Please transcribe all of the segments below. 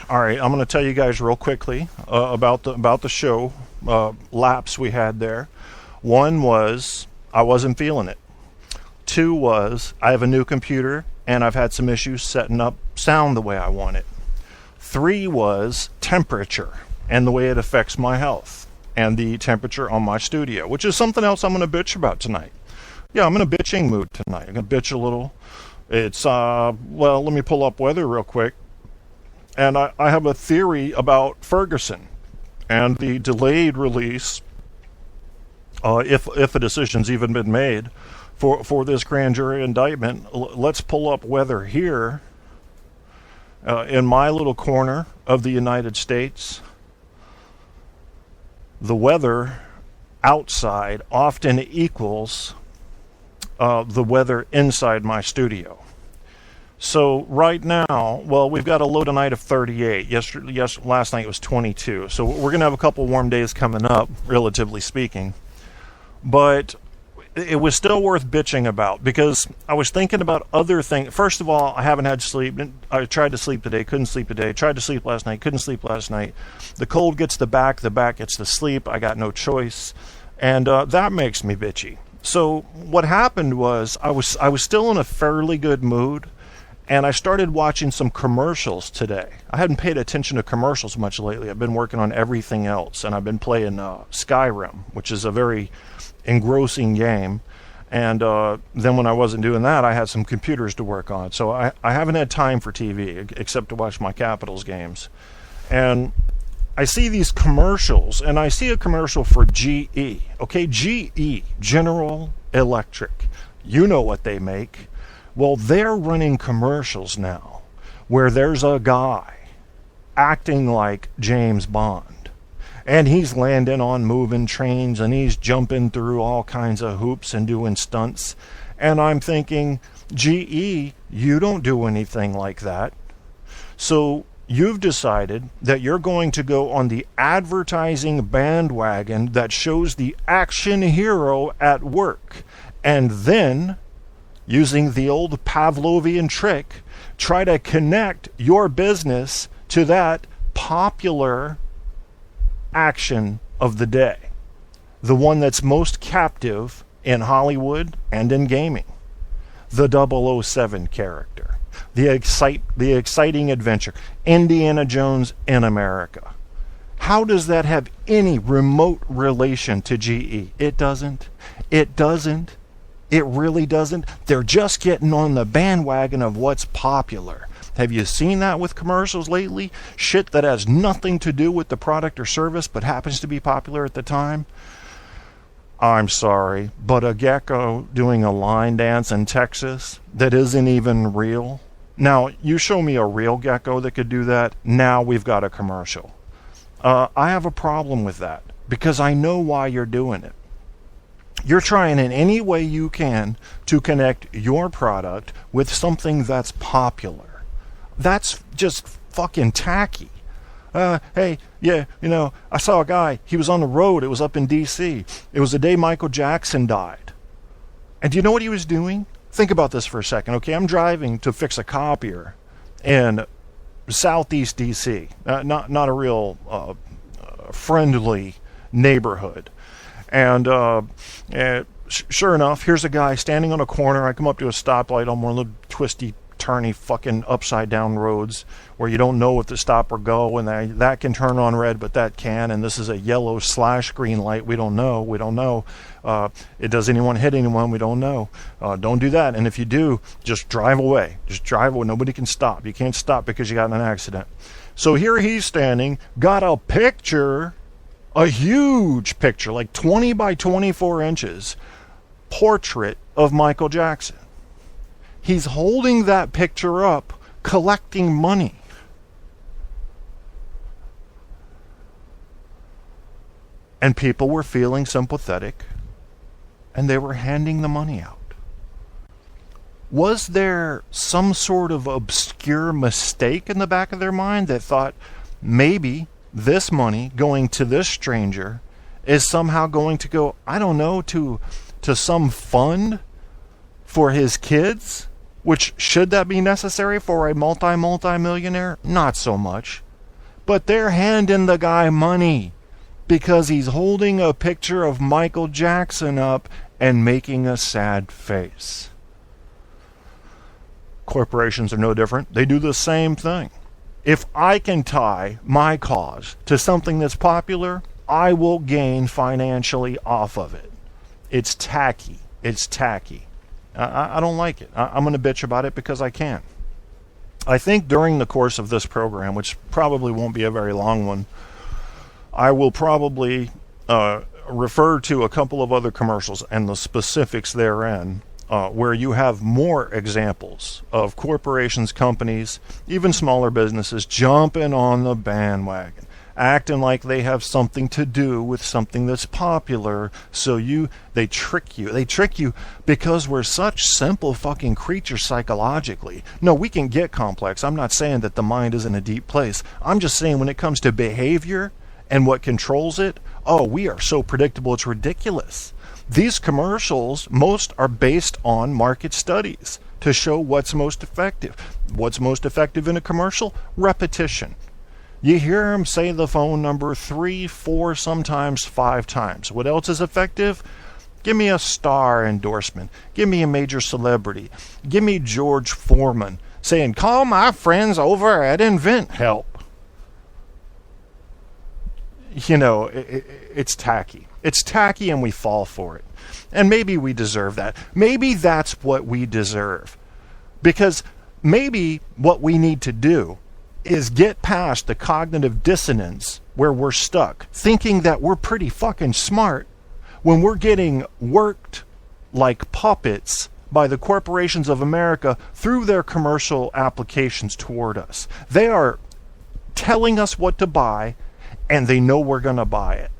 All right, I'm going to tell you guys real quickly about the show lapse we had there. One was I wasn't feeling it. Two was I have a new computer and I've had some issues setting up sound the way I want it. Three was temperature and the way it affects my health and the temperature on my studio, which is something else I'm going to bitch about tonight. Yeah, I'm in a bitching mood tonight. I'm going to bitch a little. It's, well, let me pull up weather real quick. And I have a theory about Ferguson and the delayed release, if a decision's even been made, for this grand jury indictment. Let's pull up weather here in my little corner of the United States. The weather outside often equals the weather inside my studio. So right now, well, we've got a low tonight of 38. Last night was 22. So we're going to have a couple warm days coming up, relatively speaking. But it was still worth bitching about because I was thinking about other things. First of all, I haven't had sleep. I tried to sleep today, couldn't sleep today. Tried to sleep last night, couldn't sleep last night. The cold gets the back gets the sleep. I got no choice. And that makes me bitchy. So what happened was I was still in a fairly good mood. And I started watching some commercials today. I hadn't paid attention to commercials much lately. I've been working on everything else. And I've been playing Skyrim, which is a very engrossing game. And then when I wasn't doing that, I had some computers to work on. So I haven't had time for TV except to watch my Capitals games. And I see these commercials, and I see a commercial for GE. Okay, GE, General Electric. You know what they make. Well, they're running commercials now where there's a guy acting like James Bond. And he's landing on moving trains and he's jumping through all kinds of hoops and doing stunts. And I'm thinking, GE, you don't do anything like that. So you've decided that you're going to go on the advertising bandwagon that shows the action hero at work. And then, using the old Pavlovian trick, try to connect your business to that popular action of the day. The one that's most captive in Hollywood and in gaming. The 007 character. The exciting adventure. Indiana Jones in America. How does that have any remote relation to GE? It doesn't. It doesn't. It really doesn't. They're just getting on the bandwagon of what's popular. Have you seen that with commercials lately? Shit that has nothing to do with the product or service but happens to be popular at the time? I'm sorry, but a gecko doing a line dance in Texas that isn't even real? Now, you show me a real gecko that could do that, now we've got a commercial. I have a problem with that because I know why you're doing it. You're trying in any way you can to connect your product with something that's popular. That's just fucking tacky. Hey, yeah, I saw a guy. He was on the road. It was up in D.C. It was the day Michael Jackson died. And do you know what he was doing? Think about this for a second. Okay, I'm driving to fix a copier in southeast D.C. Not a real friendly neighborhood. And sure enough, here's a guy standing on a corner. I come up to a stoplight on one of the twisty, turny, fucking upside-down roads where you don't know if to stop or go, and that can turn on red, but that can, and this is a yellow/green light. We don't know. Does anyone hit anyone? We don't know. Don't do that, and if you do, just drive away. Just drive away. Nobody can stop. You can't stop because you got in an accident. So here he's standing, got a picture, a huge picture, like 20 by 24 inches, portrait of Michael Jackson. He's holding that picture up, collecting money. And people were feeling sympathetic, and they were handing the money out. Was there some sort of obscure mistake in the back of their mind that thought maybe this money going to this stranger is somehow going to go, I don't know, to some fund for his kids? Which, should that be necessary for a multi-millionaire? Not so much. but they're handing the guy money because he's holding a picture of Michael Jackson up and making a sad face. Corporations are no different. They do the same thing. If I can tie my cause to something that's popular, I will gain financially off of it. It's tacky. It's tacky. I don't like it. I'm going to bitch about it because I can. I think during the course of this program, which probably won't be a very long one, I will probably refer to a couple of other commercials and the specifics therein, where you have more examples of corporations, companies, even smaller businesses jumping on the bandwagon, acting like they have something to do with something that's popular. So they trick you because we're such simple fucking creatures psychologically. No, we can get complex. I'm not saying that the mind is in a deep place. I'm just saying when it comes to behavior and what controls it, we are so predictable it's ridiculous. These commercials, most are based on market studies to show what's most effective. What's most effective in a commercial? Repetition. You hear them say the phone number 3, 4, sometimes 5 times. What else is effective? Give me a star endorsement. Give me a major celebrity. Give me George Foreman saying, call my friends over at Invent Help. You know, it's tacky. It's tacky and we fall for it. And maybe we deserve that. Maybe that's what we deserve. Because maybe what we need to do is get past the cognitive dissonance where we're stuck, thinking that we're pretty fucking smart when we're getting worked like puppets by the corporations of America through their commercial applications toward us. They are telling us what to buy, and they know we're going to buy it.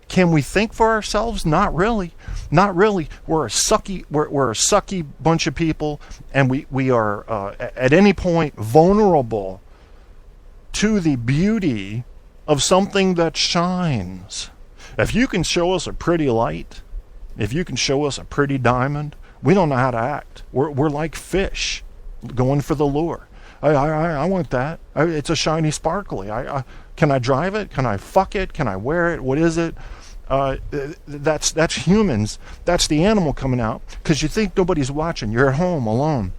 Can we think for ourselves? Not really. Not really. We're a sucky bunch of people, and we are at any point vulnerable to the beauty of something that shines. If you can show us a pretty light, if you can show us a pretty diamond, we don't know how to act. We're like fish going for the lure. I want that. It's a shiny sparkly. Can I drive it? Can I fuck it? Can I wear it? What is it? That's humans. That's the animal coming out. Because you think nobody's watching. You're at home alone.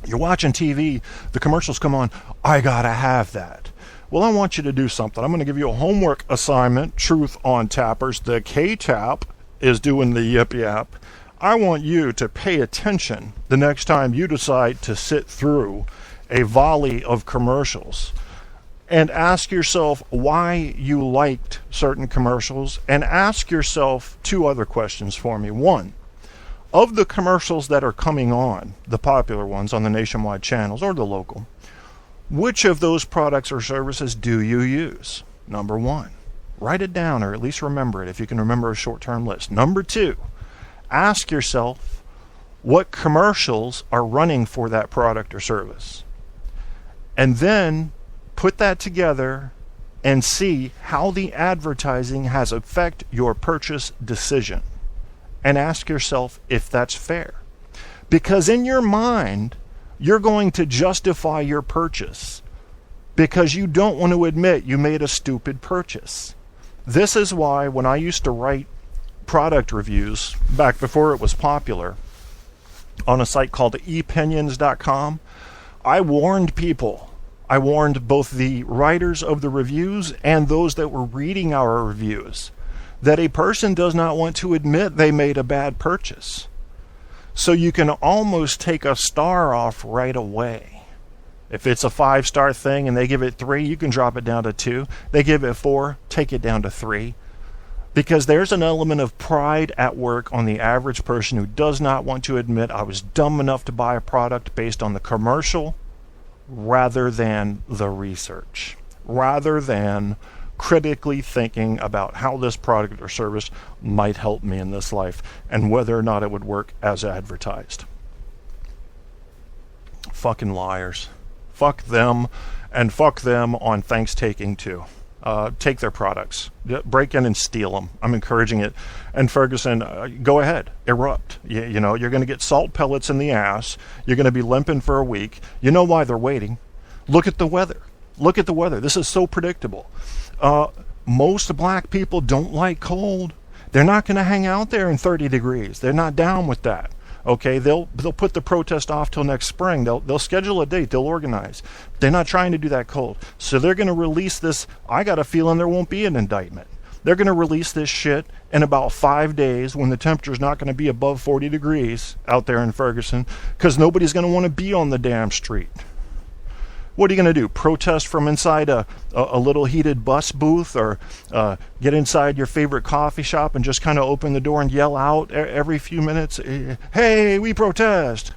You're watching TV. The commercials come on. I gotta have that. Well, I want you to do something. I'm going to give you a homework assignment. Truth on tappers. The K-Tap is doing the Yip Yap. I want you to pay attention the next time you decide to sit through a volley of commercials and ask yourself why you liked certain commercials, and ask yourself 2 other questions for me. 1, of the commercials that are coming on, the popular ones on the nationwide channels or the local, which of those products or services do you use? Number 1, write it down, or at least remember it if you can remember a short-term list. Number 2, ask yourself what commercials are running for that product or service. And then put that together and see how the advertising has affected your purchase decision. And ask yourself if that's fair. Because in your mind, you're going to justify your purchase because you don't want to admit you made a stupid purchase. This is why when I used to write product reviews back before it was popular on a site called epinions.com, I warned people. I warned both the writers of the reviews and those that were reading our reviews that a person does not want to admit they made a bad purchase. So you can almost take a star off right away. If it's a 5-star thing and they give it 3, you can drop it down to 2. They give it 4, take it down to 3. Because there's an element of pride at work on the average person who does not want to admit I was dumb enough to buy a product based on the commercial rather than the research, rather than critically thinking about how this product or service might help me in this life and whether or not it would work as advertised. Fucking liars. Fuck them, and fuck them on thanks-taking too. Take their products. Break in and steal them. I'm encouraging it. And Ferguson, go ahead. Erupt. You know, you're going to get salt pellets in the ass. You're going to be limping for a week. You know why they're waiting. Look at the weather. Look at the weather. This is so predictable. Most black people don't like cold. They're not going to hang out there in 30 degrees. They're not down with that. Okay, they'll put the protest off till next spring. They'll schedule a date. They'll organize. They're not trying to do that cold. So they're going to release this. I got a feeling there won't be an indictment. They're going to release this shit in about 5 days when the temperature's not going to be above 40 degrees out there in Ferguson, because nobody's going to want to be on the damn street. What are you going to do? Protest from inside a little heated bus booth, or get inside your favorite coffee shop and just kind of open the door and yell out every few minutes, "Hey, we protest.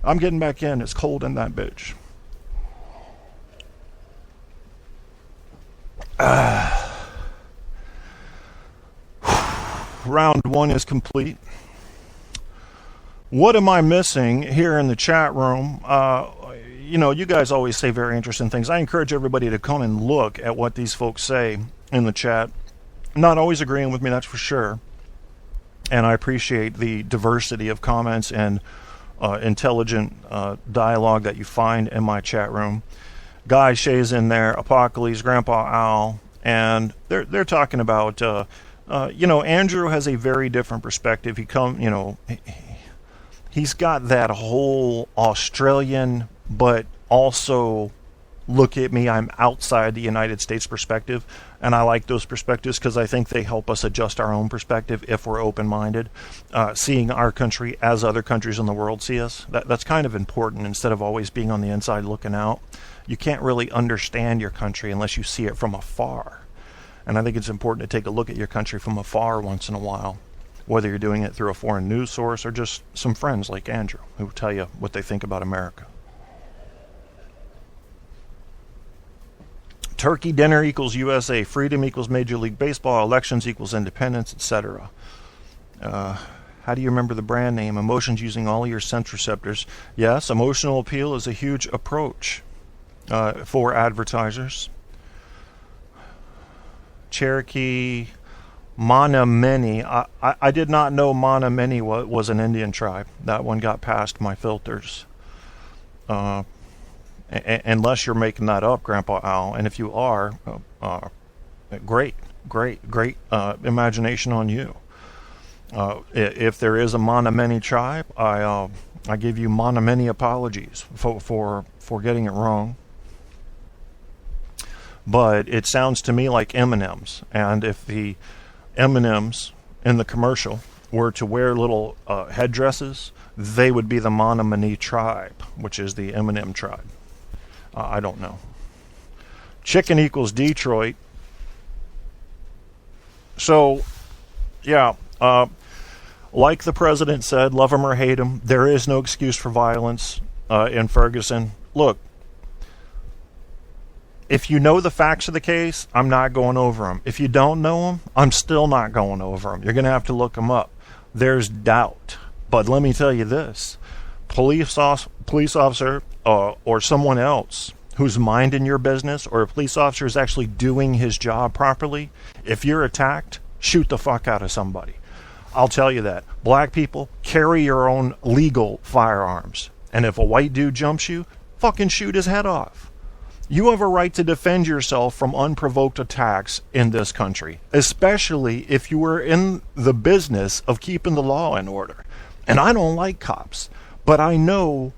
I'm getting back in. It's cold in that bitch." Round one is complete. What am I missing here in the chat room? You guys always say very interesting things. I encourage everybody to come and look at what these folks say in the chat. Not always agreeing with me, that's for sure. And I appreciate the diversity of comments and intelligent dialogue that you find in my chat room. Guy Shay's in there, Apocalypse, Grandpa Al, and they're talking about, Andrew has a very different perspective. He's got that whole Australian, but also look at me, I'm outside the United States perspective. And I like those perspectives because I think they help us adjust our own perspective if we're open-minded, seeing our country as other countries in the world see us. That's kind of important instead of always being on the inside looking out. You can't really understand your country unless you see it from afar. And I think it's important to take a look at your country from afar once in a while, whether you're doing it through a foreign news source or just some friends like Andrew who tell you what they think about America. Turkey dinner equals USA. Freedom equals Major League Baseball. Elections equals independence, etc. How do you remember the brand name? Emotions using all of your sense receptors. Yes, emotional appeal is a huge approach for advertisers. Cherokee, Manameni. I did not know Manameni was an Indian tribe. That one got past my filters. Unless you're making that up, Grandpa Al, and if you are, great imagination on you. If there is a Manameni tribe, I give you Manameni apologies for getting it wrong. But it sounds to me like M&Ms, and if the M&Ms in the commercial were to wear little headdresses, they would be the Manameni tribe, which is the M&M tribe. I don't know. Chicken equals Detroit. So, yeah, like the president said, love him or hate him, there is no excuse for violence in Ferguson. Look, if you know the facts of the case, I'm not going over them. If you don't know them, I'm still not going over them. You're going to have to look them up. There's doubt. But let me tell you this. Police officer or someone else who's minding your business, or a police officer is actually doing his job properly, if you're attacked, shoot the fuck out of somebody. I'll tell you that. Black people, carry your own legal firearms. And if a white dude jumps you, fucking shoot his head off. You have a right to defend yourself from unprovoked attacks in this country, especially if you were in the business of keeping the law in order. And I don't like cops, but I know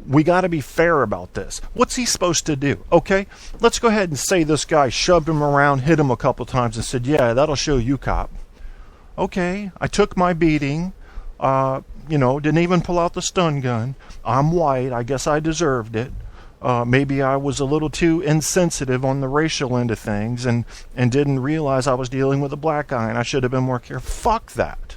we got to be fair about this. What's he supposed to do? Okay, let's go ahead and say this guy shoved him around, hit him a couple times, and said, yeah, that'll show you, cop. Okay, I took my beating, didn't even pull out the stun gun. I'm white, I guess I deserved it. Maybe I was a little too insensitive on the racial end of things and didn't realize I was dealing with a black guy and I should have been more careful. Fuck that.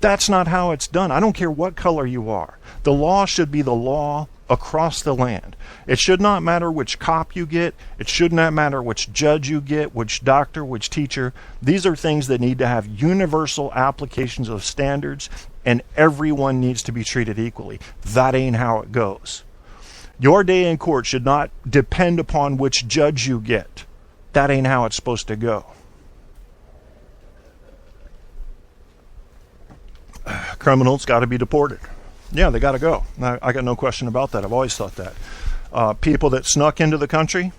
That's not how it's done. I don't care what color you are. The law should be the law across the land. It should not matter which cop you get. It should not matter which judge you get, which doctor, which teacher. These are things that need to have universal applications of standards, and everyone needs to be treated equally. That ain't how it goes. Your day in court should not depend upon which judge you get. That ain't how it's supposed to go. Criminals got to be deported. Yeah, they got to go. I got no question about that. I've always thought that. People that snuck into the country,